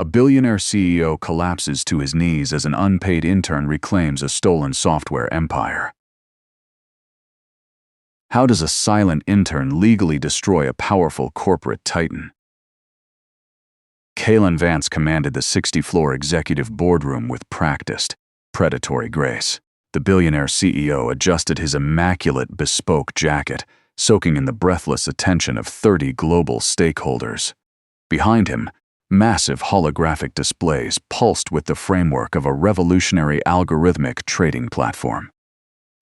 A billionaire CEO collapses to his knees as an unpaid intern reclaims a stolen software empire. How does a silent intern legally destroy a powerful corporate titan? Kalen Vance commanded the 60-floor executive boardroom with practiced, predatory grace. The billionaire CEO adjusted his immaculate bespoke jacket, soaking in the breathless attention of 30 global stakeholders. Behind him, massive holographic displays pulsed with the framework of a revolutionary algorithmic trading platform.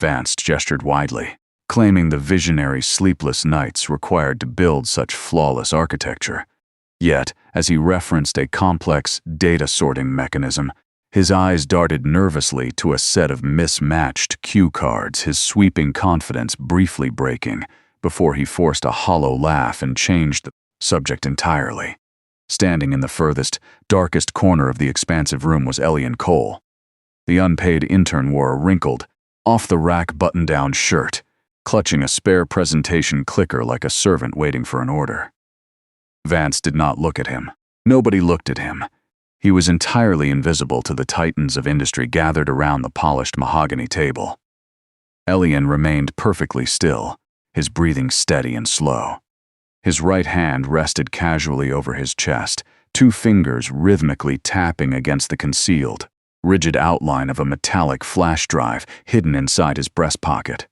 Vance gestured widely, claiming the visionary sleepless nights required to build such flawless architecture. Yet, as he referenced a complex data sorting mechanism, his eyes darted nervously to a set of mismatched cue cards, his sweeping confidence briefly breaking before he forced a hollow laugh and changed the subject entirely. Standing in the furthest, darkest corner of the expansive room was Elian Cole. The unpaid intern wore a wrinkled, off-the-rack button-down shirt, clutching a spare presentation clicker like a servant waiting for an order. Vance did not look at him. Nobody looked at him. He was entirely invisible to the titans of industry gathered around the polished mahogany table. Elian remained perfectly still, his breathing steady and slow. His right hand rested casually over his chest, two fingers rhythmically tapping against the concealed, rigid outline of a metallic flash drive hidden inside his breast pocket.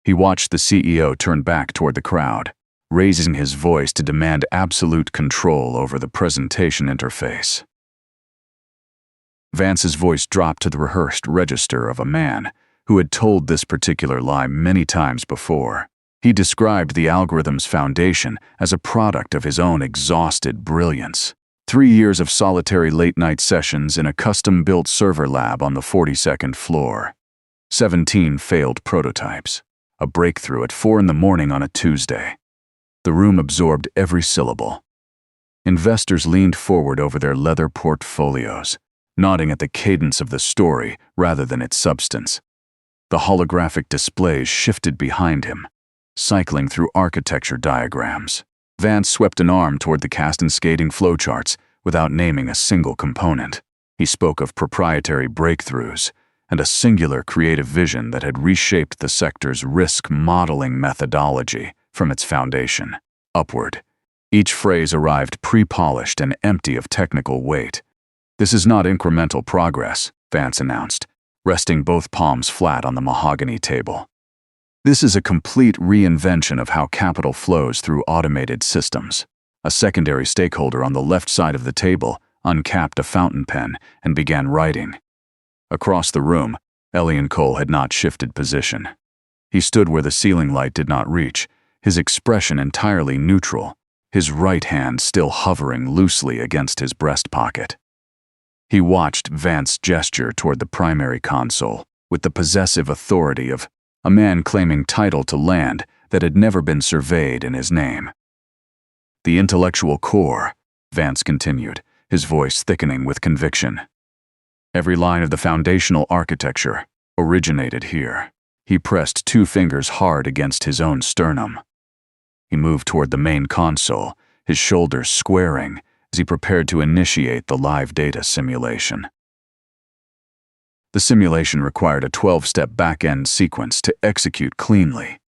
He watched the CEO turn back toward the crowd, raising his voice to demand absolute control over the presentation interface. Vance's voice dropped to the rehearsed register of a man who had told this particular lie many times before. He described the algorithm's foundation as a product of his own exhausted brilliance. 3 years of solitary late-night sessions in a custom-built server lab on the 42nd floor. 17 failed prototypes. A breakthrough at 4 a.m. on a Tuesday. The room absorbed every syllable. Investors leaned forward over their leather portfolios, nodding at the cadence of the story rather than its substance. The holographic displays shifted behind him, cycling through architecture diagrams. Vance swept an arm toward the cascading flowcharts without naming a single component. He spoke of proprietary breakthroughs and a singular creative vision that had reshaped the sector's risk modeling methodology from its foundation upward. Each phrase arrived pre-polished and empty of technical weight. "This is not incremental progress," Vance announced, resting both palms flat on the mahogany table. "This is a complete reinvention of how capital flows through automated systems." A secondary stakeholder on the left side of the table uncapped a fountain pen and began writing. Across the room, Elian Cole had not shifted position. He stood where the ceiling light did not reach, his expression entirely neutral, his right hand still hovering loosely against his breast pocket. He watched Vance gesture toward the primary console with the possessive authority of a man claiming title to land that had never been surveyed in his name. "The intellectual core," Vance continued, his voice thickening with conviction. "Every line of the foundational architecture originated here." He pressed 2 fingers hard against his own sternum. He moved toward the main console, his shoulders squaring as he prepared to initiate the live data simulation. The simulation required a 12-step back-end sequence to execute cleanly.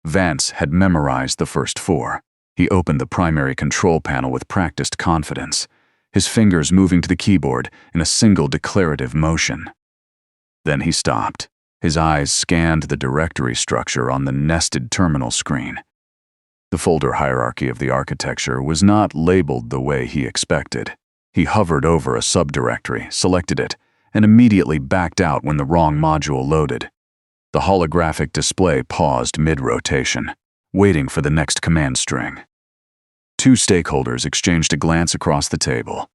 Vance had memorized the first 4. He opened the primary control panel with practiced confidence, his fingers moving to the keyboard in a single declarative motion. Then he stopped. His eyes scanned the directory structure on the nested terminal screen. The folder hierarchy of the architecture was not labeled the way he expected. He hovered over a subdirectory, selected it, and immediately backed out when the wrong module loaded. The holographic display paused mid-rotation, waiting for the next command string. 2 stakeholders exchanged a glance across the table.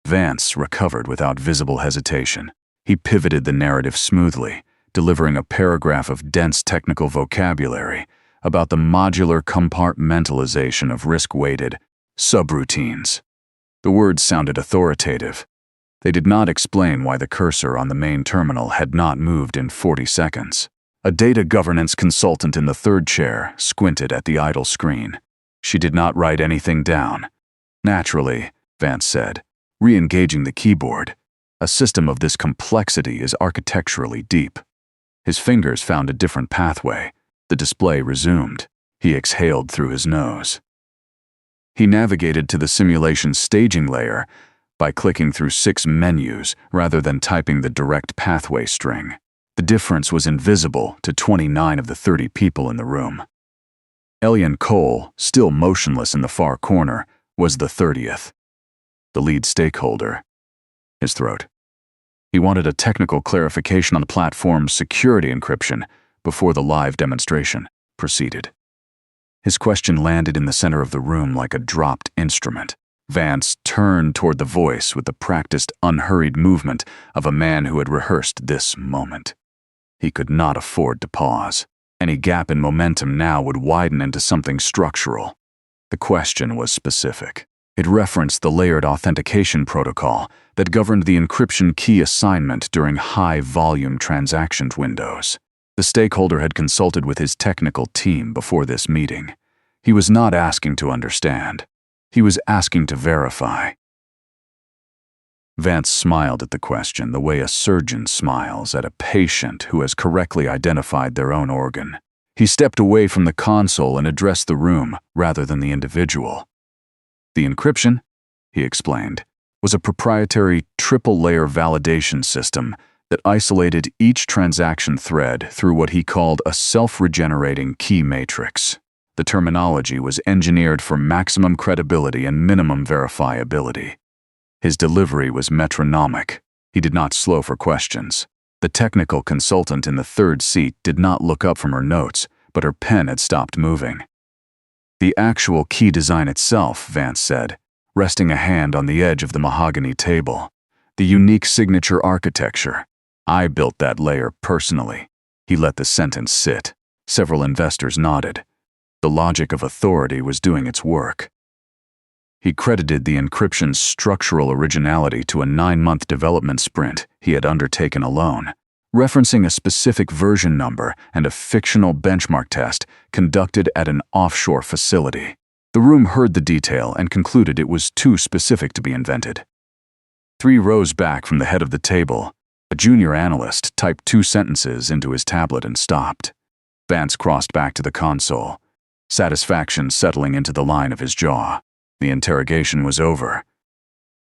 Vance recovered without visible hesitation. He pivoted the narrative smoothly, delivering a paragraph of dense technical vocabulary about the modular compartmentalization of risk-weighted subroutines. The words sounded authoritative. They did not explain why the cursor on the main terminal had not moved in 40 seconds. A data governance consultant in the third chair squinted at the idle screen. She did not write anything down. "Naturally," Vance said, re-engaging the keyboard. A system of this complexity is architecturally deep. His fingers found a different pathway. The display resumed. He exhaled through his nose. He navigated to the simulation staging layer by clicking through 6 menus rather than typing the direct pathway string. The difference was invisible to 29 of the 30 people in the room. Elian Cole, still motionless in the far corner, was the 30th. The lead stakeholder. His throat. He wanted a technical clarification on the platform's security encryption before the live demonstration proceeded. His question landed in the center of the room like a dropped instrument. Vance turned toward the voice with the practiced, unhurried movement of a man who had rehearsed this moment. He could not afford to pause. Any gap in momentum now would widen into something structural. The question was specific. It referenced the layered authentication protocol that governed the encryption key assignment during high-volume transaction windows. The stakeholder had consulted with his technical team before this meeting. He was not asking to understand. He was asking to verify. Vance smiled at the question the way a surgeon smiles at a patient who has correctly identified their own organ. He stepped away from the console and addressed the room rather than the individual. The encryption, he explained, was a proprietary triple-layer validation system that isolated each transaction thread through what he called a self-regenerating key matrix. The terminology was engineered for maximum credibility and minimum verifiability. His delivery was metronomic. He did not slow for questions. The technical consultant in the third seat did not look up from her notes, but her pen had stopped moving. The actual key design itself, Vance said, resting a hand on the edge of the mahogany table. The unique signature architecture. I built that layer personally. He let the sentence sit. Several investors nodded. The logic of authority was doing its work. He credited the encryption's structural originality to a 9-month development sprint he had undertaken alone, referencing a specific version number and a fictional benchmark test conducted at an offshore facility. The room heard the detail and concluded it was too specific to be invented. 3 rows back from the head of the table, a junior analyst typed 2 sentences into his tablet and stopped. Vance crossed back to the console, satisfaction settling into the line of his jaw. The interrogation was over.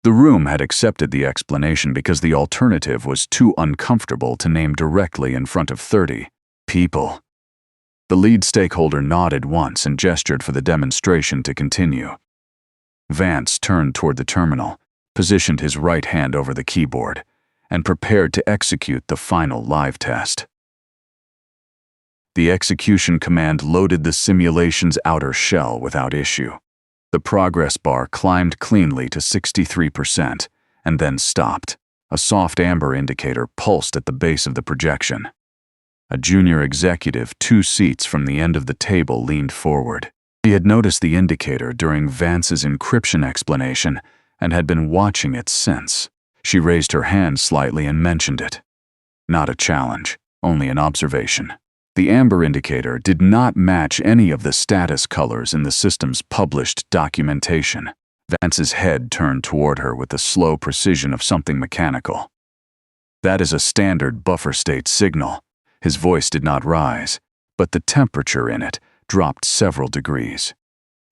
The room had accepted the explanation because the alternative was too uncomfortable to name directly in front of 30 people. The lead stakeholder nodded once and gestured for the demonstration to continue. Vance turned toward the terminal, positioned his right hand over the keyboard, and prepared to execute the final live test. The execution command loaded the simulation's outer shell without issue. The progress bar climbed cleanly to 63% and then stopped. A soft amber indicator pulsed at the base of the projection. A junior executive 2 seats from the end of the table leaned forward. He had noticed the indicator during Vance's encryption explanation and had been watching it since. She raised her hand slightly and mentioned it. Not a challenge, only an observation. The amber indicator did not match any of the status colors in the system's published documentation. Vance's head turned toward her with the slow precision of something mechanical. That is a standard buffer state signal. His voice did not rise, but the temperature in it dropped several degrees.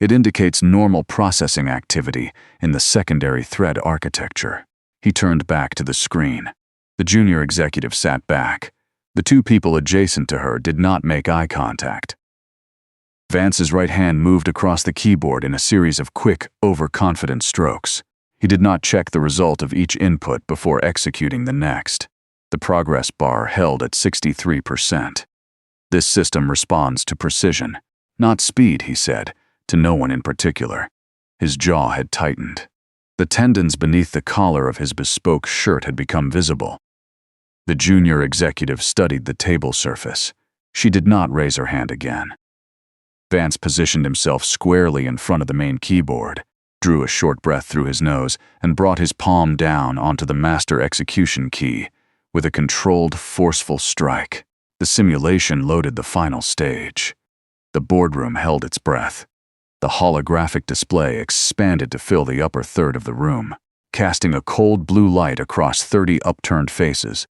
It indicates normal processing activity in the secondary thread architecture. He turned back to the screen. The junior executive sat back. The 2 people adjacent to her did not make eye contact. Vance's right hand moved across the keyboard in a series of quick, overconfident strokes. He did not check the result of each input before executing the next. The progress bar held at 63%. This system responds to precision, not speed, he said, to no one in particular. His jaw had tightened. The tendons beneath the collar of his bespoke shirt had become visible. The junior executive studied the table surface. She did not raise her hand again. Vance positioned himself squarely in front of the main keyboard, drew a short breath through his nose, and brought his palm down onto the master execution key with a controlled, forceful strike. The simulation loaded the final stage. The boardroom held its breath. The holographic display expanded to fill the upper third of the room. casting a cold blue light across 30 upturned faces.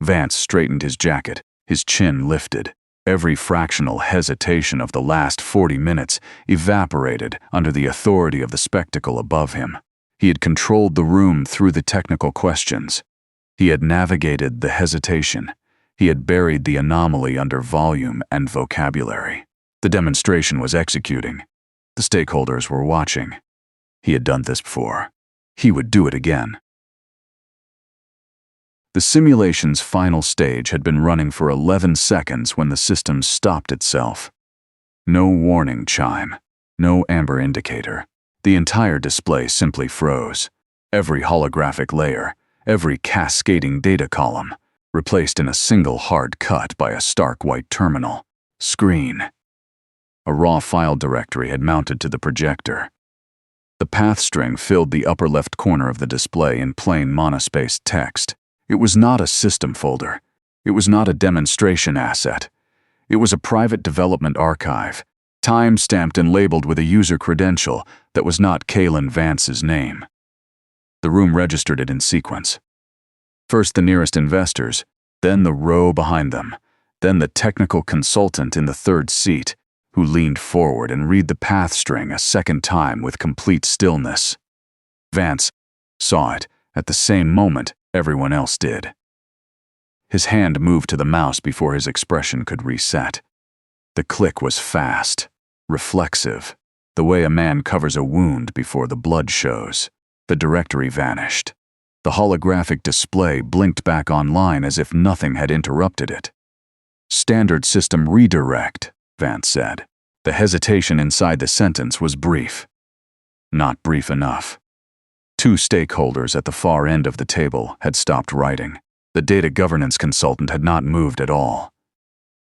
Vance straightened his jacket, his chin lifted. Every fractional hesitation of the last 40 minutes evaporated under the authority of the spectacle above him. He had controlled the room through the technical questions. He had navigated the hesitation. He had buried the anomaly under volume and vocabulary. The demonstration was executing. The stakeholders were watching. He had done this before. He would do it again. The simulation's final stage had been running for 11 seconds when the system stopped itself. No warning chime, no amber indicator. The entire display simply froze. Every holographic layer, every cascading data column, replaced in a single hard cut by a stark white terminal screen. A raw file directory had mounted to the projector. The path string filled the upper left corner of the display in plain monospaced text. It was not a system folder. It was not a demonstration asset. It was a private development archive, time-stamped and labeled with a user credential that was not Kalen Vance's name. The room registered it in sequence. First the nearest investors, then the row behind them, then the technical consultant in the third seat, who leaned forward and read the path string a second time with complete stillness. Vance saw it at the same moment everyone else did. His hand moved to the mouse before his expression could reset. The click was fast, reflexive, the way a man covers a wound before the blood shows. The directory vanished. The holographic display blinked back online as if nothing had interrupted it. "Standard system redirect," Vance said. The hesitation inside the sentence was brief. Not brief enough. Two stakeholders at the far end of the table had stopped writing. The data governance consultant had not moved at all.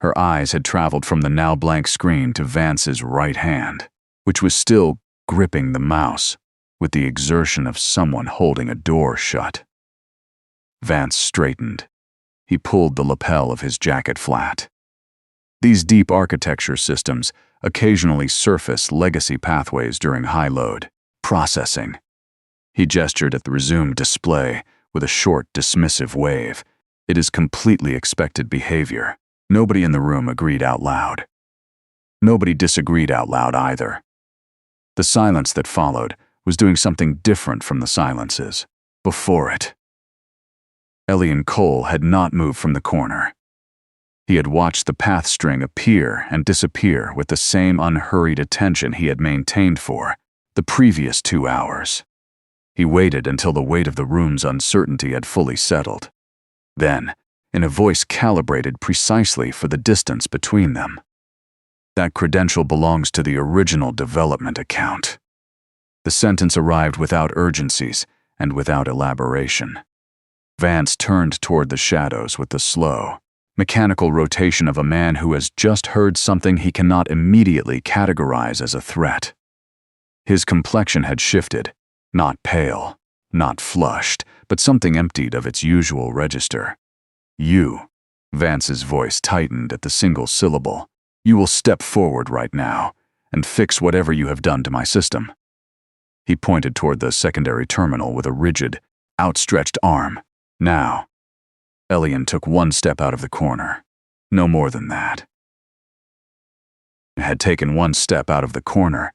Her eyes had traveled from the now blank screen to Vance's right hand, which was still gripping the mouse, with the exertion of someone holding a door shut. Vance straightened. He pulled the lapel of his jacket flat. These deep architecture systems occasionally surface legacy pathways during high load processing. He gestured at the resumed display with a short, dismissive wave. It is completely expected behavior. Nobody in the room agreed out loud. Nobody disagreed out loud either. The silence that followed was doing something different from the silences before it. Elian Cole had not moved from the corner. He had watched the path string appear and disappear with the same unhurried attention he had maintained for the previous 2 hours. He waited until the weight of the room's uncertainty had fully settled. Then, in a voice calibrated precisely for the distance between them, "That credential belongs to the original development account." The sentence arrived without urgencies and without elaboration. Vance turned toward the shadows with the slow, mechanical rotation of a man who has just heard something he cannot immediately categorize as a threat. His complexion had shifted, not pale, not flushed, but something emptied of its usual register. "You," Vance's voice tightened at the single syllable, "you will step forward right now and fix whatever you have done to my system." He pointed toward the secondary terminal with a rigid, outstretched arm. "Now." Elian took one step out of the corner. No more than that. Had taken one step out of the corner.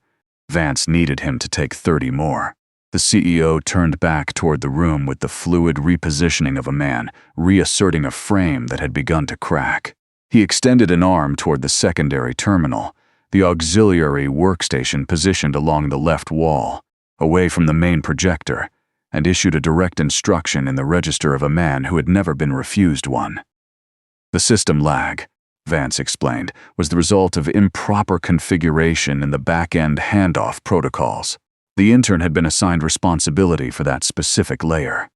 Vance needed him to take 30 more. The CEO turned back toward the room with the fluid repositioning of a man, reasserting a frame that had begun to crack. He extended an arm toward the secondary terminal, the auxiliary workstation positioned along the left wall, away from the main projector, and issued a direct instruction in the register of a man who had never been refused one. The system lag, Vance explained, was the result of improper configuration in the back-end handoff protocols. The intern had been assigned responsibility for that specific layer.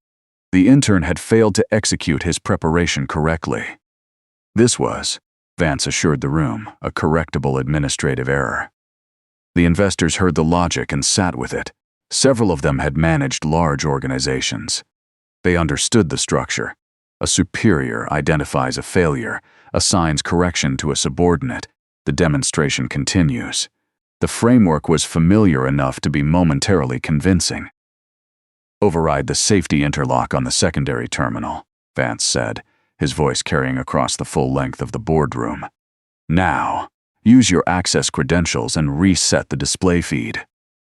The intern had failed to execute his preparation correctly. This was, Vance assured the room, a correctable administrative error. The investors heard the logic and sat with it. Several of them had managed large organizations. They understood the structure. A superior identifies a failure, assigns correction to a subordinate. The demonstration continues. The framework was familiar enough to be momentarily convincing. "Override the safety interlock on the secondary terminal," Vance said, his voice carrying across the full length of the boardroom. "Now, use your access credentials and reset the display feed."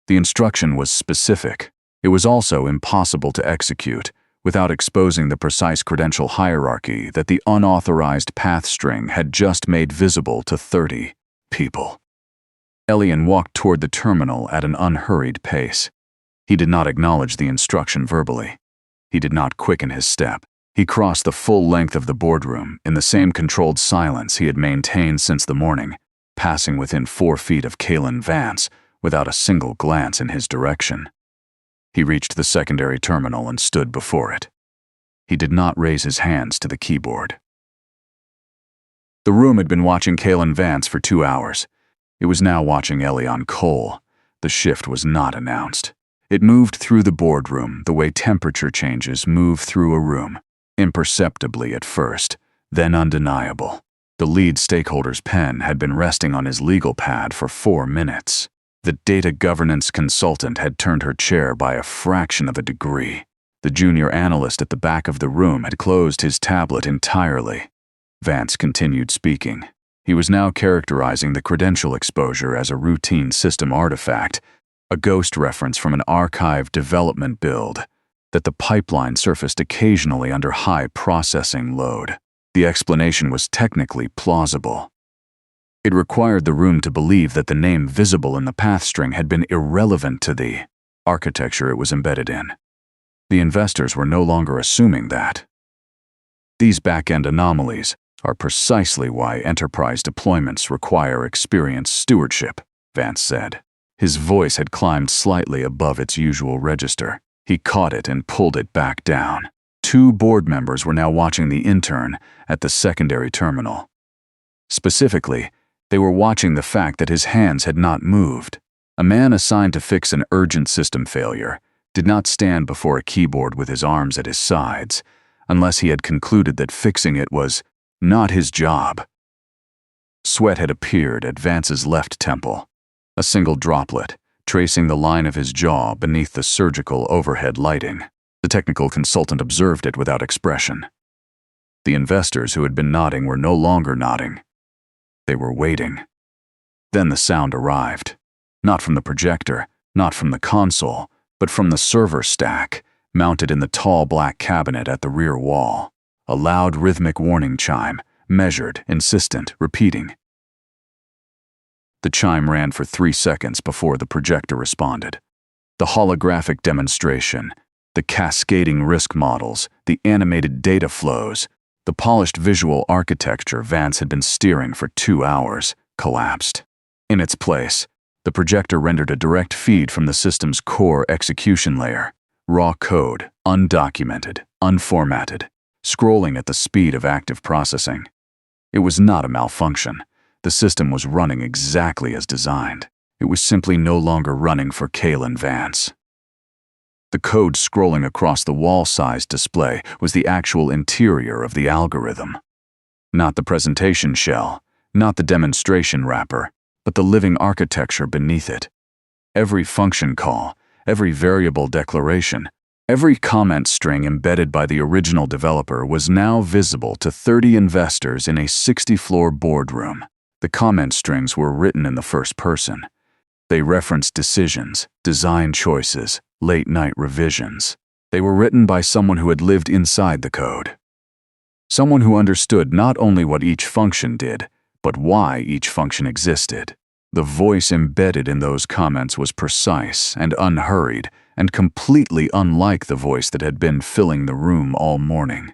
The instruction was specific. It was also impossible to execute without exposing the precise credential hierarchy that the unauthorized path string had just made visible to 30 people. Elian walked toward the terminal at an unhurried pace. He did not acknowledge the instruction verbally. He did not quicken his step. He crossed the full length of the boardroom in the same controlled silence he had maintained since the morning, passing within 4 feet of Kalen Vance without a single glance in his direction. He reached the secondary terminal and stood before it. He did not raise his hands to the keyboard. The room had been watching Kalen Vance for 2 hours. It was now watching Elian Cole. The shift was not announced. It moved through the boardroom the way temperature changes move through a room, imperceptibly at first, then undeniable. The lead stakeholder's pen had been resting on his legal pad for 4 minutes. The data governance consultant had turned her chair by a fraction of a degree. The junior analyst at the back of the room had closed his tablet entirely. Vance continued speaking. He was now characterizing the credential exposure as a routine system artifact, a ghost reference from an archive development build, that the pipeline surfaced occasionally under high processing load. The explanation was technically plausible. It required the room to believe that the name visible in the path string had been irrelevant to the architecture it was embedded in. The investors were no longer assuming that. These back-end anomalies are precisely why enterprise deployments require experienced stewardship, Vance said. His voice had climbed slightly above its usual register. He caught it and pulled it back down. 2 board members were now watching the intern at the secondary terminal. Specifically, they were watching the fact that his hands had not moved. A man assigned to fix an urgent system failure did not stand before a keyboard with his arms at his sides, unless he had concluded that fixing it was not his job. Sweat had appeared at Vance's left temple, a single droplet, tracing the line of his jaw beneath the surgical overhead lighting. The technical consultant observed it without expression. The investors who had been nodding were no longer nodding. They were waiting. Then the sound arrived. Not from the projector, not from the console, but from the server stack, mounted in the tall black cabinet at the rear wall. A loud rhythmic warning chime, measured, insistent, repeating. The chime ran for 3 seconds before the projector responded. The holographic demonstration, the cascading risk models, the animated data flows, the polished visual architecture Vance had been steering for 2 hours collapsed. In its place, the projector rendered a direct feed from the system's core execution layer, raw code, undocumented, unformatted, scrolling at the speed of active processing. It was not a malfunction. The system was running exactly as designed. It was simply no longer running for Kalen Vance. The code scrolling across the wall-sized display was the actual interior of the algorithm. Not the presentation shell, not the demonstration wrapper, but the living architecture beneath it. Every function call, every variable declaration, every comment string embedded by the original developer was now visible to 30 investors in a 60-floor boardroom. The comment strings were written in the first person. They referenced decisions, design choices, late-night revisions. They were written by someone who had lived inside the code. Someone who understood not only what each function did, but why each function existed. The voice embedded in those comments was precise and unhurried, and completely unlike the voice that had been filling the room all morning.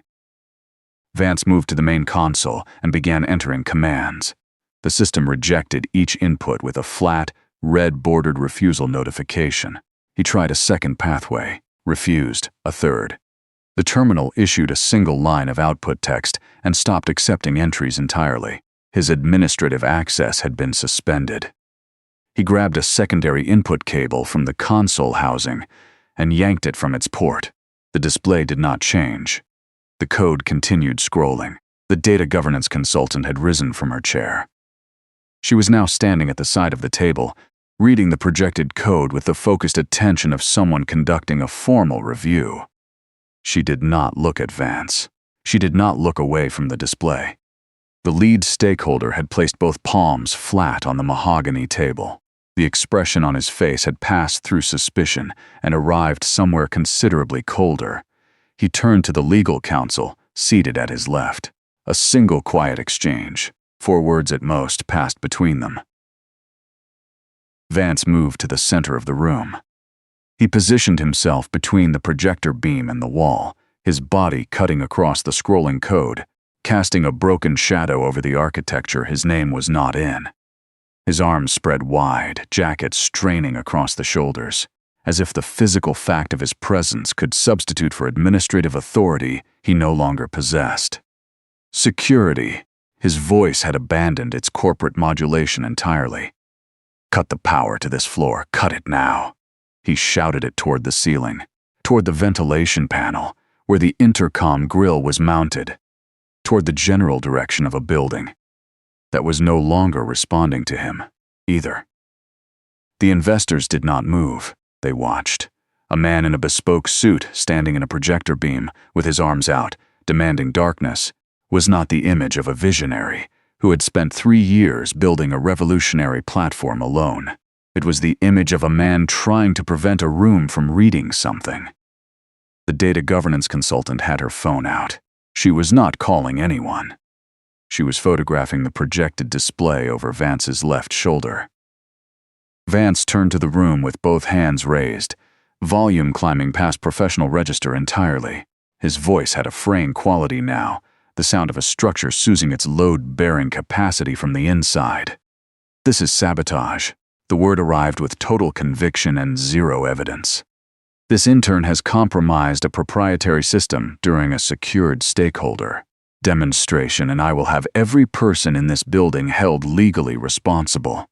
Vance moved to the main console and began entering commands. The system rejected each input with a flat, red-bordered refusal notification. He tried a second pathway, refused a third. The terminal issued a single line of output text and stopped accepting entries entirely. His administrative access had been suspended. He grabbed a secondary input cable from the console housing and yanked it from its port. The display did not change. The code continued scrolling. The data governance consultant had risen from her chair. She was now standing at the side of the table, reading the projected code with the focused attention of someone conducting a formal review. She did not look at Vance. She did not look away from the display. The lead stakeholder had placed both palms flat on the mahogany table. The expression on his face had passed through suspicion and arrived somewhere considerably colder. He turned to the legal counsel, seated at his left. A single quiet exchange, 4 words at most, passed between them. Vance moved to the center of the room. He positioned himself between the projector beam and the wall, his body cutting across the scrolling code, casting a broken shadow over the architecture his name was not in. His arms spread wide, jacket straining across the shoulders, as if the physical fact of his presence could substitute for administrative authority he no longer possessed. Security. His voice had abandoned its corporate modulation entirely. Cut the power to this floor, cut it now. He shouted it toward the ceiling, toward the ventilation panel, where the intercom grill was mounted, toward the general direction of a building that was no longer responding to him, either. The investors did not move. They watched. A man in a bespoke suit, standing in a projector beam, with his arms out, demanding darkness, was not the image of a visionary who had spent 3 years building a revolutionary platform alone. It was the image of a man trying to prevent a room from reading something. The data governance consultant had her phone out. She was not calling anyone. She was photographing the projected display over Vance's left shoulder. Vance turned to the room with both hands raised, volume climbing past professional register entirely. His voice had a fraying quality now, the sound of a structure sousing its load-bearing capacity from the inside. This is sabotage. The word arrived with total conviction and zero evidence. This intern has compromised a proprietary system during a secured stakeholder demonstration, and I will have every person in this building held legally responsible.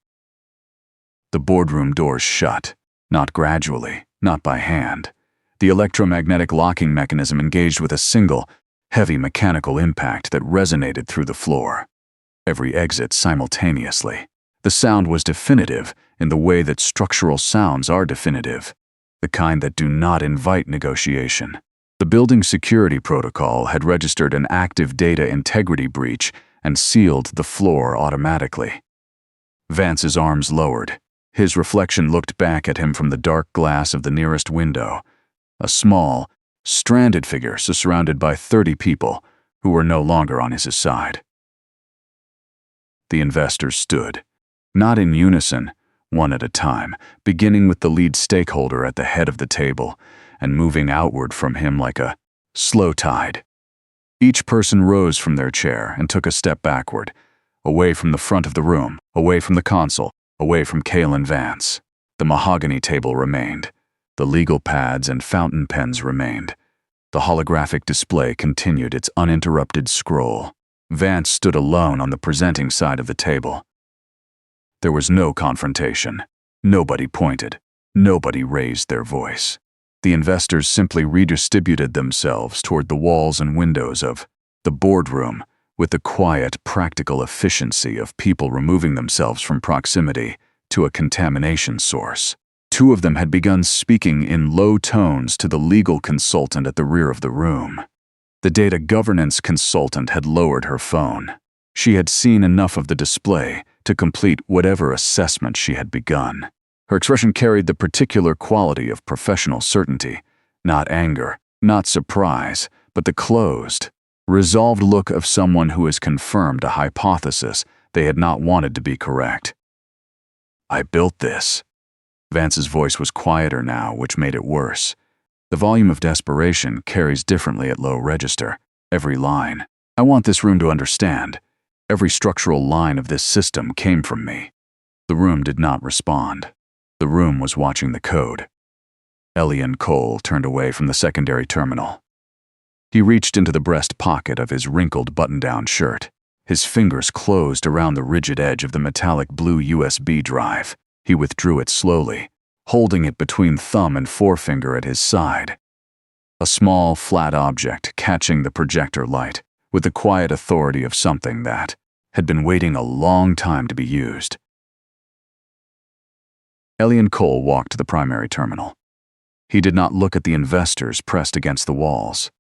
The boardroom doors shut, not gradually, not by hand. The electromagnetic locking mechanism engaged with a single, heavy mechanical impact that resonated through the floor. Every exit simultaneously. The sound was definitive in the way that structural sounds are definitive, the kind that do not invite negotiation. The building security protocol had registered an active data integrity breach and sealed the floor automatically. Vance's arms lowered. His reflection looked back at him from the dark glass of the nearest window. A small, stranded figure surrounded by 30 people who were no longer on his side. The investors stood, not in unison, one at a time, beginning with the lead stakeholder at the head of the table and moving outward from him like a slow tide. Each person rose from their chair and took a step backward, away from the front of the room, away from the console, away from Kalen Vance. The mahogany table remained. The legal pads and fountain pens remained. The holographic display continued its uninterrupted scroll. Vance stood alone on the presenting side of the table. There was no confrontation. Nobody pointed. Nobody raised their voice. The investors simply redistributed themselves toward the walls and windows of the boardroom with the quiet, practical efficiency of people removing themselves from proximity to a contamination source. 2 of them had begun speaking in low tones to the legal consultant at the rear of the room. The data governance consultant had lowered her phone. She had seen enough of the display to complete whatever assessment she had begun. Her expression carried the particular quality of professional certainty, not anger, not surprise, but the closed, resolved look of someone who has confirmed a hypothesis they had not wanted to be correct. I built this. Vance's voice was quieter now, which made it worse. The volume of desperation carries differently at low register. Every line. I want this room to understand. Every structural line of this system came from me. The room did not respond. The room was watching the code. Elian Cole turned away from the secondary terminal. He reached into the breast pocket of his wrinkled button-down shirt. His fingers closed around the rigid edge of the metallic blue USB drive. He withdrew it slowly, holding it between thumb and forefinger at his side. A small, flat object catching the projector light with the quiet authority of something that had been waiting a long time to be used. Elian Cole walked to the primary terminal. He did not look at the investors pressed against the walls.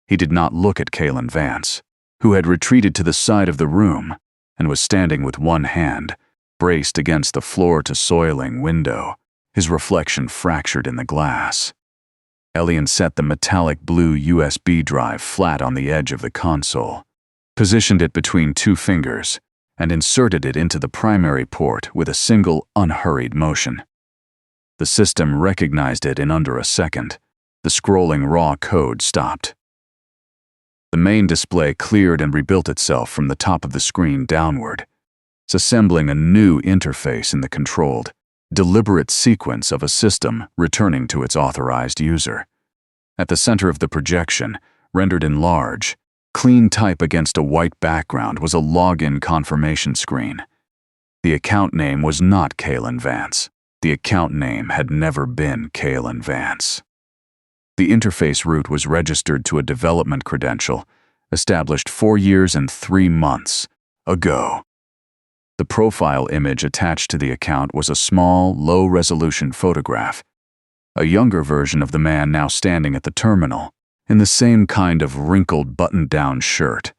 He did not look at Kalen Vance, who had retreated to the side of the room and was standing with one hand braced against the floor-to-soiling window, his reflection fractured in the glass. Elian set the metallic blue USB drive flat on the edge of the console, positioned it between two fingers, and inserted it into the primary port with a single, unhurried motion. The system recognized it in under a second. The scrolling raw code stopped. The main display cleared and rebuilt itself from the top of the screen downward, assembling a new interface in the controlled, deliberate sequence of a system returning to its authorized user. At the center of the projection, rendered in large, clean type against a white background, was a login confirmation screen. The account name was not Kalen Vance. The account name had never been Kalen Vance. The interface root was registered to a development credential established 4 years and 3 months ago. The profile image attached to the account was a small, low-resolution photograph, a younger version of the man now standing at the terminal, in the same kind of wrinkled button-down shirt,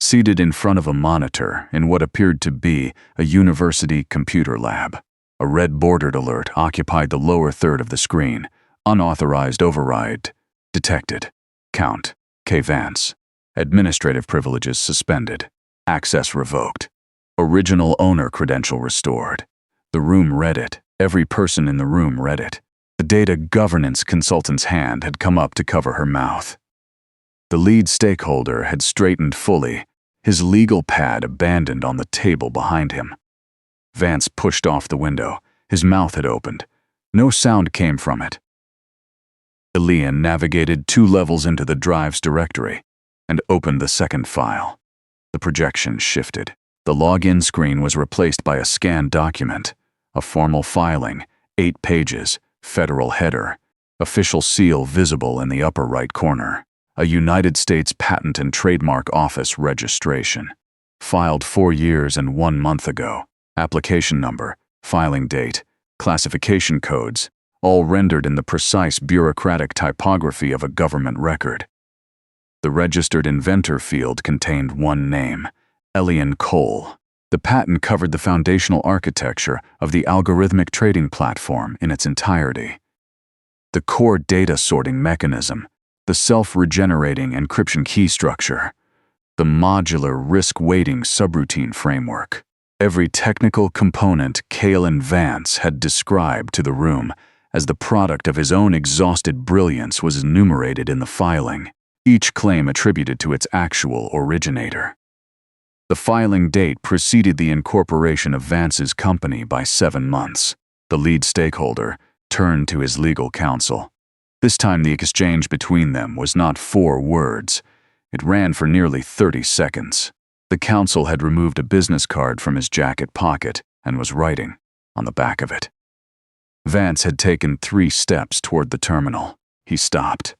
seated in front of a monitor in what appeared to be a university computer lab. A red bordered alert occupied the lower third of the screen. Unauthorized override detected. Count K. Vance. Administrative privileges suspended. Access revoked. Original owner credential restored. The room read it. Every person in the room read it. The data governance consultant's hand had come up to cover her mouth. The lead stakeholder had straightened fully, his legal pad abandoned on the table behind him. Vance pushed off the window. His mouth had opened. No sound came from it. Elian navigated 2 levels into the drive's directory and opened the second file. The projection shifted. The login screen was replaced by a scanned document, a formal filing, 8 pages, federal header, official seal visible in the upper right corner, a United States Patent and Trademark Office registration, filed 4 years and 1 month ago, application number, filing date, classification codes, all rendered in the precise bureaucratic typography of a government record. The registered inventor field contained one name, Elian Cole. The patent covered the foundational architecture of the algorithmic trading platform in its entirety. The core data sorting mechanism, the self-regenerating encryption key structure, the modular risk-weighting subroutine framework. Every technical component Kalen Vance had described to the room as the product of his own exhausted brilliance was enumerated in the filing, each claim attributed to its actual originator. The filing date preceded the incorporation of Vance's company by 7 months. The lead stakeholder turned to his legal counsel. This time the exchange between them was not 4 words. It ran for nearly 30 seconds. The counsel had removed a business card from his jacket pocket and was writing on the back of it. Vance had taken 3 steps toward the terminal. He stopped.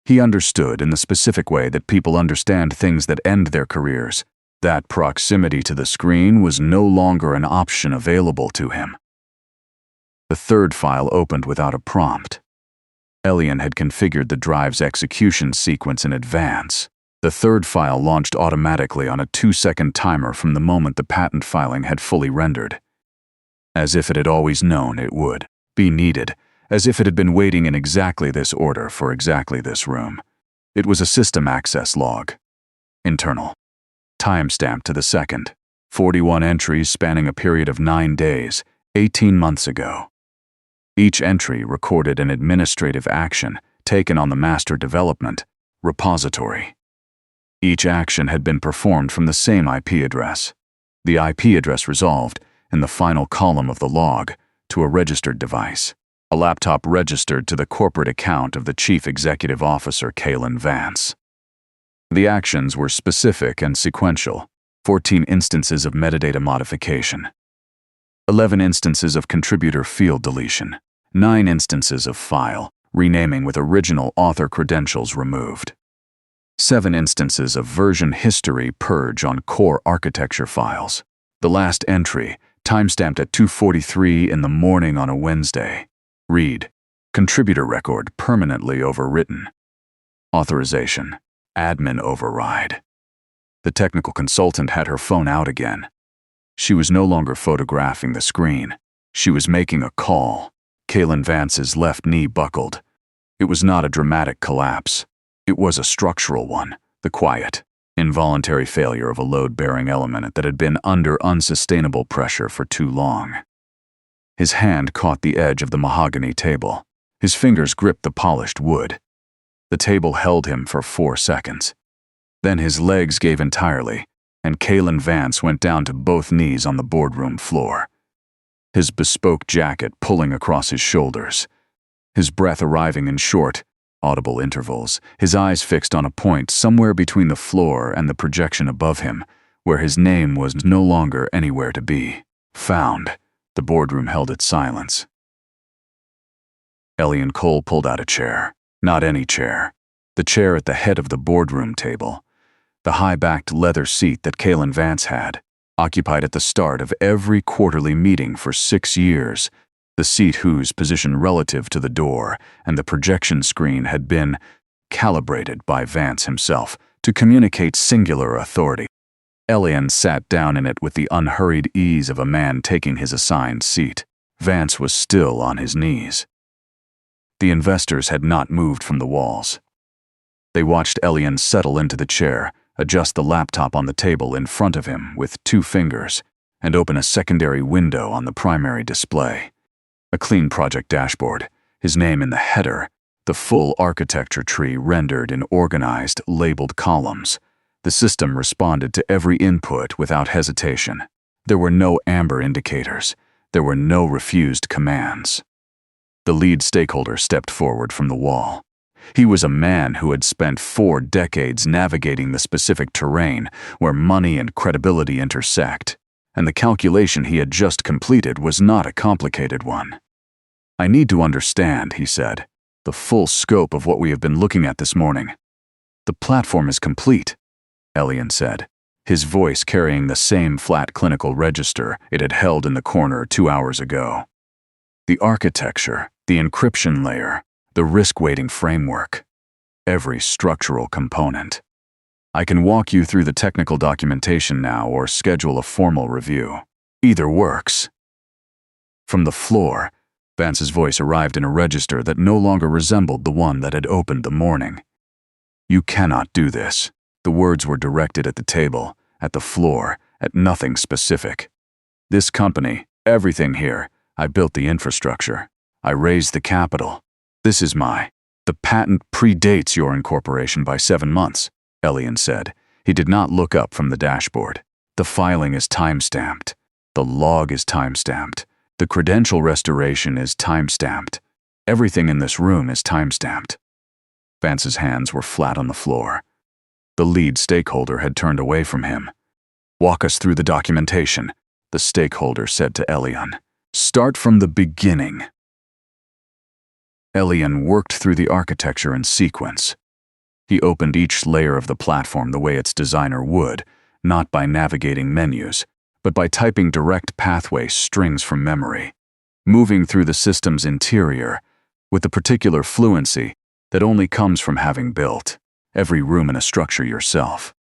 He understood in the specific way that people understand things that end their careers. That proximity to the screen was no longer an option available to him. The third file opened without a prompt. Elian had configured the drive's execution sequence in advance. The third file launched automatically on a 2-second timer from the moment the patent filing had fully rendered. As if it had always known it would be needed, as if it had been waiting in exactly this order for exactly this room. It was a system access log. Internal. Timestamp to the second. 41 entries spanning a period of 9 days, 18 months ago. Each entry recorded an administrative action taken on the master development repository. Each action had been performed from the same IP address. The IP address resolved, in the final column of the log, to a registered device, a laptop registered to the corporate account of the Chief Executive Officer Kalen Vance. The actions were specific and sequential: 14 instances of metadata modification, 11 instances of contributor field deletion, 9 instances of file renaming with original author credentials removed, 7 instances of version history purge on core architecture files. The last entry, Timestamped at 2:43 in the morning on a Wednesday. Read. Contributor record permanently overwritten. Authorization. Admin override. The technical consultant had her phone out again. She was no longer photographing the screen. She was making a call. Kaylin Vance's left knee buckled. It was not a dramatic collapse. It was a structural one, the quiet, involuntary failure of a load-bearing element that had been under unsustainable pressure for too long. His hand caught the edge of the mahogany table. His fingers gripped the polished wood. The table held him for 4 seconds. Then his legs gave entirely, and Kaylin Vance went down to both knees on the boardroom floor. His bespoke jacket pulling across his shoulders. His breath arriving in short, audible intervals, his eyes fixed on a point somewhere between the floor and the projection above him, where his name was no longer anywhere to be found. The boardroom held its silence. Elian Cole pulled out a chair. Not any chair. The chair at the head of the boardroom table. The high-backed leather seat that Kaylin Vance had, occupied at the start of every quarterly meeting for 6 years, the seat whose position relative to the door and the projection screen had been calibrated by Vance himself to communicate singular authority. Elian sat down in it with the unhurried ease of a man taking his assigned seat. Vance was still on his knees. The investors had not moved from the walls. They watched Elian settle into the chair, adjust the laptop on the table in front of him with 2 fingers, and open a secondary window on the primary display. A clean project dashboard, his name in the header, the full architecture tree rendered in organized, labeled columns. The system responded to every input without hesitation. There were no amber indicators. There were no refused commands. The lead stakeholder stepped forward from the wall. He was a man who had spent 4 decades navigating the specific terrain where money and credibility intersect, and the calculation he had just completed was not a complicated one. "I need to understand," he said, "the full scope of what we have been looking at this morning." "The platform is complete," Elian said, his voice carrying the same flat clinical register it had held in the corner 2 hours ago. "The architecture, the encryption layer, the risk-weighting framework, every structural component. I can walk you through the technical documentation now or schedule a formal review. Either works." From the floor, Vance's voice arrived in a register that no longer resembled the one that had opened the morning. "You cannot do this." The words were directed at the table, at the floor, at nothing specific. "This company, everything here, I built the infrastructure. I raised the capital. This is The patent predates your incorporation by 7 months, Elian said. He did not look up from the dashboard. The filing is timestamped. The log is timestamped. The credential restoration is timestamped. Everything in this room is timestamped." Vance's hands were flat on the floor. The lead stakeholder had turned away from him. "Walk us through the documentation," the stakeholder said to Elian. "Start from the beginning." Elian worked through the architecture in sequence. He opened each layer of the platform the way its designer would, not by navigating menus, but by typing direct pathway strings from memory, moving through the system's interior with the particular fluency that only comes from having built every room in a structure yourself.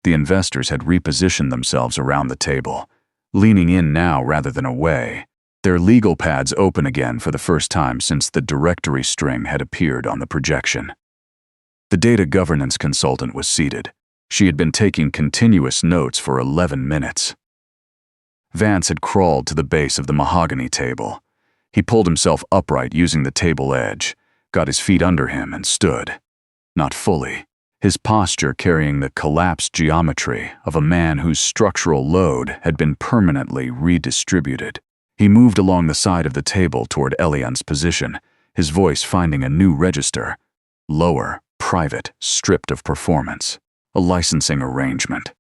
The investors had repositioned themselves around the table, leaning in now rather than away, their legal pads open again for the first time since the directory string had appeared on the projection. The data governance consultant was seated. She had been taking continuous notes for 11 minutes. Vance had crawled to the base of the mahogany table. He pulled himself upright using the table edge, got his feet under him, and stood. Not fully, his posture carrying the collapsed geometry of a man whose structural load had been permanently redistributed. He moved along the side of the table toward Elian's position, his voice finding a new register. Lower, private, stripped of performance. A licensing arrangement.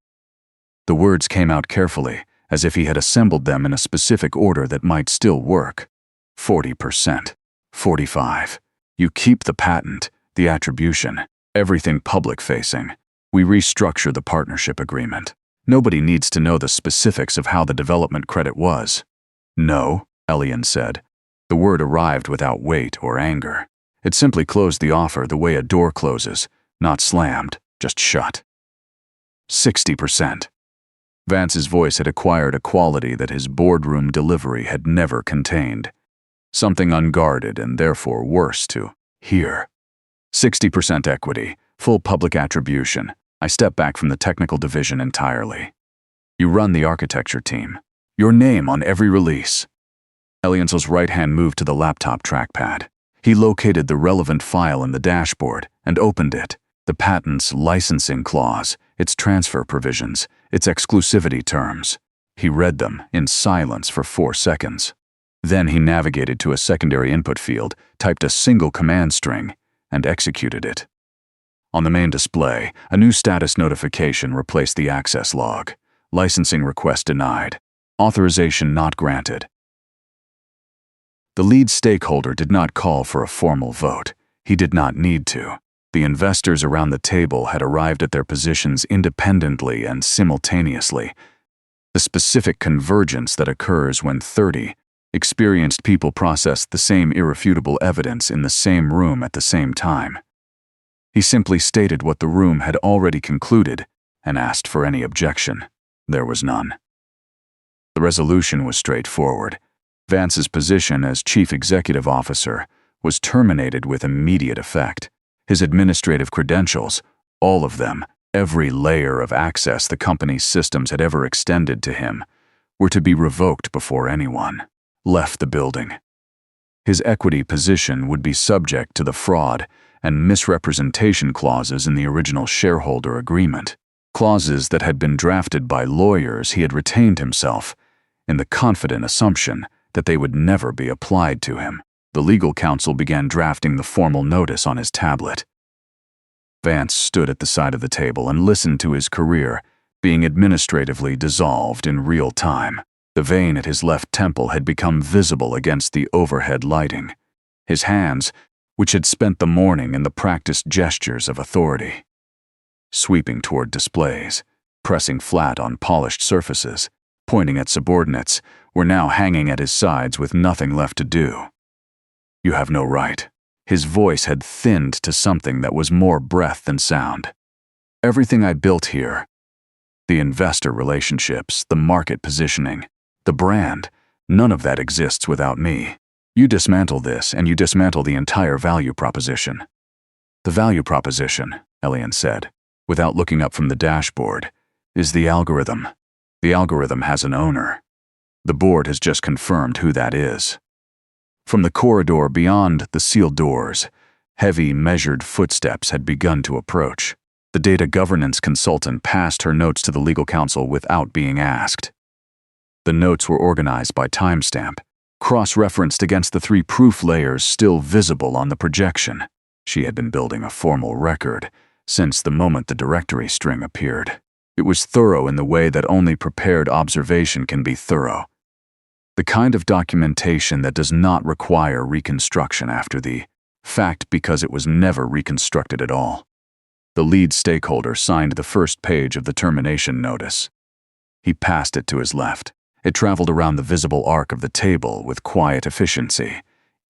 The words came out carefully, as if he had assembled them in a specific order that might still work. 40%. 45. You keep the patent, the attribution, everything public-facing. We restructure the partnership agreement. Nobody needs to know the specifics of how the development credit was. No, Elian said. The word arrived without weight or anger. It simply closed the offer the way a door closes, not slammed, just shut. 60%. Vance's voice had acquired a quality that his boardroom delivery had never contained. Something unguarded and therefore worse to hear. 60% equity, full public attribution. I step back from the technical division entirely. You run the architecture team. Your name on every release. Elian's right hand moved to the laptop trackpad. He located the relevant file in the dashboard and opened it. The patent's licensing clause, its transfer provisions, its exclusivity terms. He read them in silence for 4 seconds. Then he navigated to a secondary input field, typed a single command string, and executed it. On the main display, a new status notification replaced the access log. Licensing request denied. Authorization not granted. The lead stakeholder did not call for a formal vote. He did not need to. The investors around the table had arrived at their positions independently and simultaneously. The specific convergence that occurs when 30 experienced people process the same irrefutable evidence in the same room at the same time. He simply stated what the room had already concluded and asked for any objection. There was none. The resolution was straightforward. Vance's position as chief executive officer was terminated with immediate effect. His administrative credentials, all of them, every layer of access the company's systems had ever extended to him, were to be revoked before anyone left the building. His equity position would be subject to the fraud and misrepresentation clauses in the original shareholder agreement, clauses that had been drafted by lawyers he had retained himself, in the confident assumption that they would never be applied to him. The legal counsel began drafting the formal notice on his tablet. Vance stood at the side of the table and listened to his career being administratively dissolved in real time. The vein at his left temple had become visible against the overhead lighting. His hands, which had spent the morning in the practiced gestures of authority, sweeping toward displays, pressing flat on polished surfaces, pointing at subordinates, were now hanging at his sides with nothing left to do. You have no right. His voice had thinned to something that was more breath than sound. Everything I built here, the investor relationships, the market positioning, the brand, none of that exists without me. You dismantle this and you dismantle the entire value proposition. The value proposition, Elian said, without looking up from the dashboard, is the algorithm. The algorithm has an owner. The board has just confirmed who that is. From the corridor beyond the sealed doors, heavy, measured footsteps had begun to approach. The data governance consultant passed her notes to the legal counsel without being asked. The notes were organized by timestamp, cross-referenced against the 3 proof layers still visible on the projection. She had been building a formal record since the moment the directory string appeared. It was thorough in the way that only prepared observation can be thorough. The kind of documentation that does not require reconstruction after the fact because it was never reconstructed at all. The lead stakeholder signed the first page of the termination notice. He passed it to his left. It traveled around the visible arc of the table with quiet efficiency,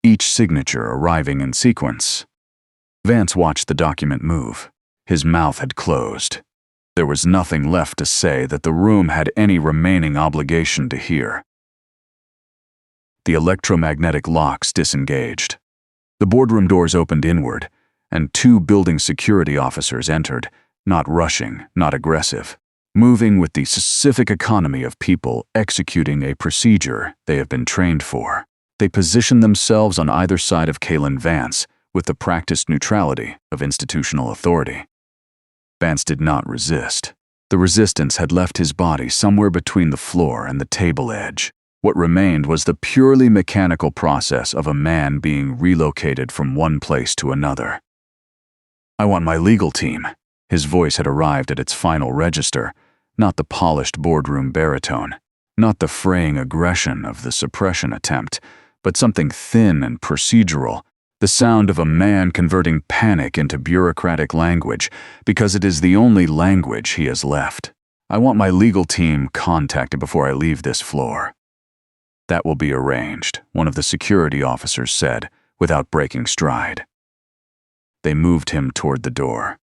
each signature arriving in sequence. Vance watched the document move. His mouth had closed. There was nothing left to say that the room had any remaining obligation to hear. The electromagnetic locks disengaged. The boardroom doors opened inward, and 2 building security officers entered, not rushing, not aggressive, moving with the specific economy of people executing a procedure they have been trained for. They positioned themselves on either side of Kalen Vance with the practiced neutrality of institutional authority. Vance did not resist. The resistance had left his body somewhere between the floor and the table edge. What remained was the purely mechanical process of a man being relocated from one place to another. I want my legal team. His voice had arrived at its final register, not the polished boardroom baritone, not the fraying aggression of the suppression attempt, but something thin and procedural, the sound of a man converting panic into bureaucratic language because it is the only language he has left. I want my legal team contacted before I leave this floor." "That will be arranged," one of the security officers said, without breaking stride. They moved him toward the door.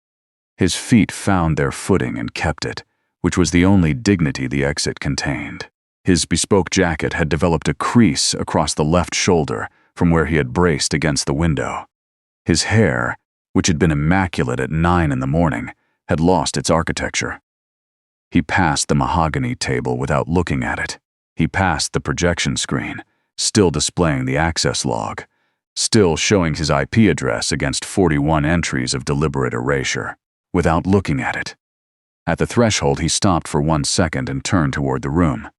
His feet found their footing and kept it, which was the only dignity the exit contained. His bespoke jacket had developed a crease across the left shoulder from where he had braced against the window. His hair, which had been immaculate at 9 in the morning, had lost its architecture. He passed the mahogany table without looking at it. He passed the projection screen, still displaying the access log, still showing his IP address against 41 entries of deliberate erasure, without looking at it. At the threshold, he stopped for 1 second and turned toward the room.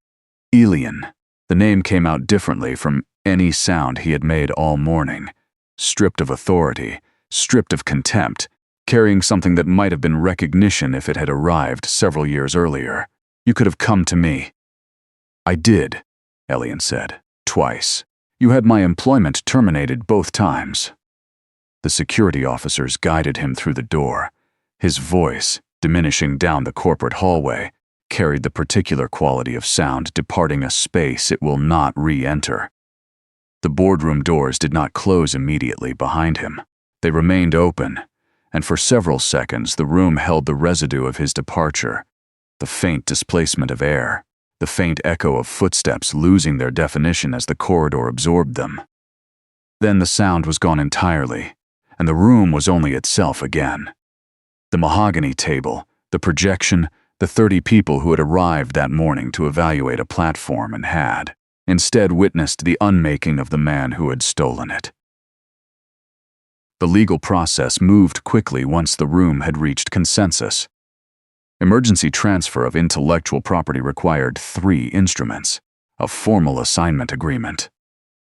Elian. The name came out differently from any sound he had made all morning, stripped of authority, stripped of contempt, carrying something that might have been recognition if it had arrived several years earlier. "You could have come to me." "I did," Elian said, "twice. You had my employment terminated both times." The security officers guided him through the door. His voice, diminishing down the corporate hallway, carried the particular quality of sound departing a space it will not re-enter. The boardroom doors did not close immediately behind him. They remained open, and for several seconds the room held the residue of his departure, the faint displacement of air, the faint echo of footsteps losing their definition as the corridor absorbed them. Then the sound was gone entirely, and the room was only itself again. The mahogany table, the projection, the 30 people who had arrived that morning to evaluate a platform and had, instead, witnessed the unmaking of the man who had stolen it. The legal process moved quickly once the room had reached consensus. Emergency transfer of intellectual property required 3 instruments: a formal assignment agreement,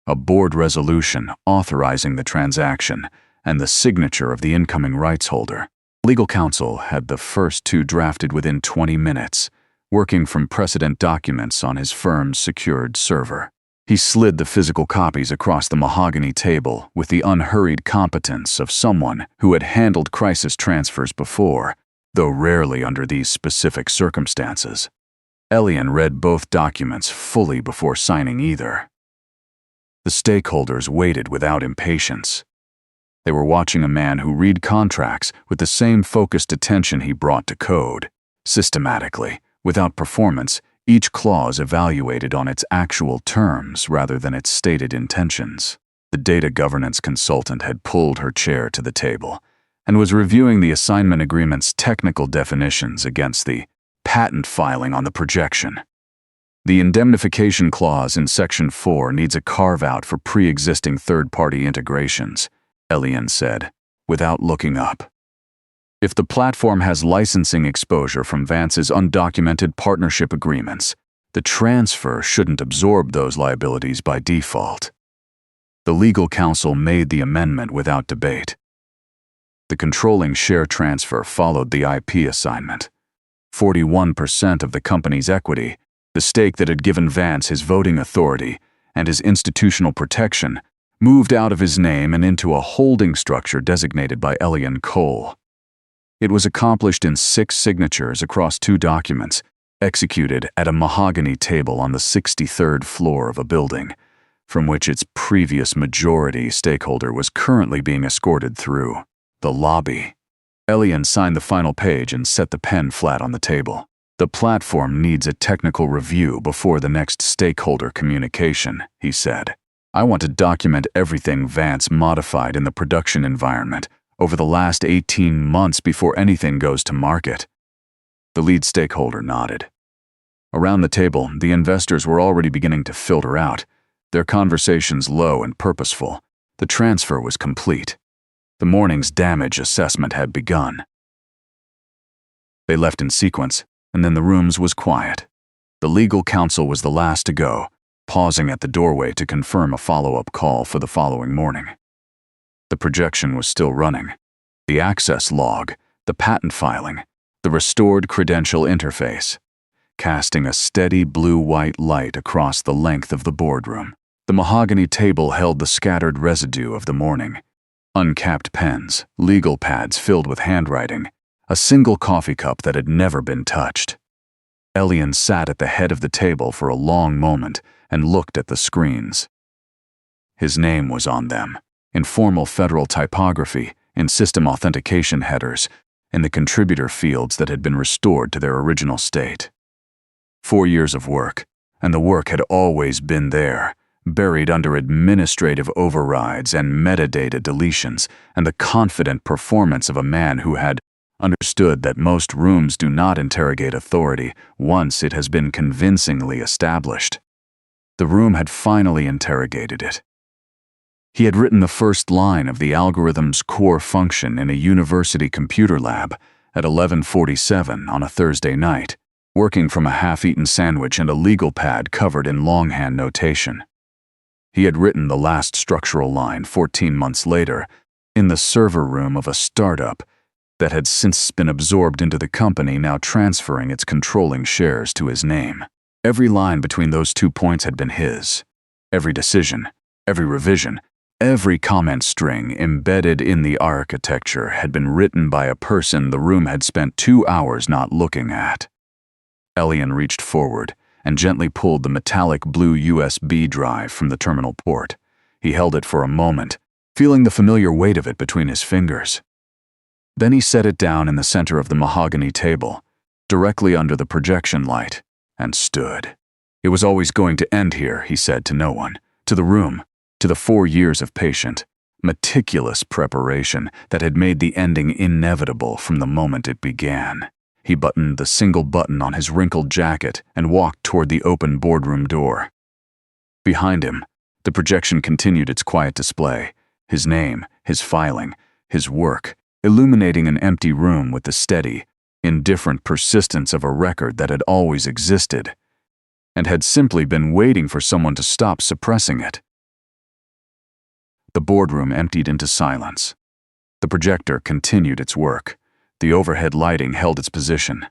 a board resolution authorizing the transaction, and the signature of the incoming rights holder. Legal counsel had the first 2 drafted within 20 minutes, working from precedent documents on his firm's secured server. He slid the physical copies across the mahogany table with the unhurried competence of someone who had handled crisis transfers before, though rarely under these specific circumstances. Elian read both documents fully before signing either. The stakeholders waited without impatience. They were watching a man who read contracts with the same focused attention he brought to code, systematically, without performance, each clause evaluated on its actual terms rather than its stated intentions. The data governance consultant had pulled her chair to the table and was reviewing the assignment agreement's technical definitions against the patent filing on the projection. The indemnification clause in Section 4 needs a carve-out for pre-existing third-party integrations, Elian said, without looking up. If the platform has licensing exposure from Vance's undocumented partnership agreements, the transfer shouldn't absorb those liabilities by default. The legal counsel made the amendment without debate. The controlling share transfer followed the IP assignment. 41% of the company's equity, the stake that had given Vance his voting authority and his institutional protection, moved out of his name and into a holding structure designated by Elian Cole. It was accomplished in 6 signatures across 2 documents, executed at a mahogany table on the 63rd floor of a building, from which its previous majority stakeholder was currently being escorted through the lobby. Elian signed the final page and set the pen flat on the table. "The platform needs a technical review before the next stakeholder communication," he said. "I want to document everything Vance modified in the production environment over the last 18 months before anything goes to market." The lead stakeholder nodded. Around the table, the investors were already beginning to filter out, their conversations low and purposeful. The transfer was complete. The morning's damage assessment had begun. They left in sequence, and then the room was quiet. The legal counsel was the last to go, pausing at the doorway to confirm a follow-up call for the following morning. The projection was still running. The access log, the patent filing, the restored credential interface, casting a steady blue-white light across the length of the boardroom. The mahogany table held the scattered residue of the morning. Uncapped pens, legal pads filled with handwriting, a single coffee cup that had never been touched. Elian sat at the head of the table for a long moment and looked at the screens. His name was on them, in formal federal typography, in system authentication headers, in the contributor fields that had been restored to their original state. 4 years of work, and the work had always been there, buried under administrative overrides and metadata deletions, and the confident performance of a man who had understood that most rooms do not interrogate authority once it has been convincingly established. The room had finally interrogated it. He had written the first line of the algorithm's core function in a university computer lab at 11:47 on a Thursday night, working from a half-eaten sandwich and a legal pad covered in longhand notation. He had written the last structural line 14 months later in the server room of a startup that had since been absorbed into the company, now transferring its controlling shares to his name. Every line between those 2 points had been his. Every decision, every revision, every comment string embedded in the architecture had been written by a person the room had spent 2 hours not looking at. Elian reached forward and gently pulled the metallic blue USB drive from the terminal port. He held it for a moment, feeling the familiar weight of it between his fingers. Then he set it down in the center of the mahogany table, directly under the projection light, and stood. It was always going to end here, he said to no one, to the room, to the 4 years of patient, meticulous preparation that had made the ending inevitable from the moment it began. He buttoned the single button on his wrinkled jacket and walked toward the open boardroom door. Behind him, the projection continued its quiet display, his name, his filing, his work, illuminating an empty room with the steady, indifferent persistence of a record that had always existed, and had simply been waiting for someone to stop suppressing it. The boardroom emptied into silence. The projector continued its work. The overhead lighting held its position.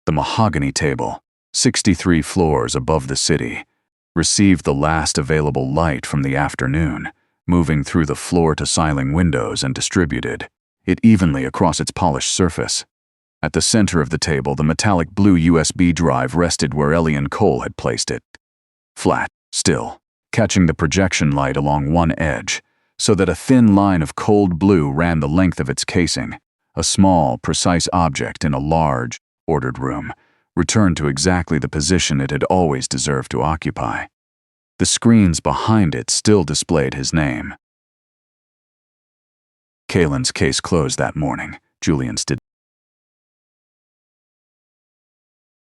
The mahogany table, 63 floors above the city, received the last available light from the afternoon, moving through the floor-to-ceiling windows and distributed it evenly across its polished surface. At the center of the table, the metallic blue USB drive rested where Elian Cole had placed it. Flat, still, catching the projection light along one edge, so that a thin line of cold blue ran the length of its casing. A small, precise object in a large, ordered room, returned to exactly the position it had always deserved to occupy. The screens behind it still displayed his name. Kalen's case closed that morning. Julian's did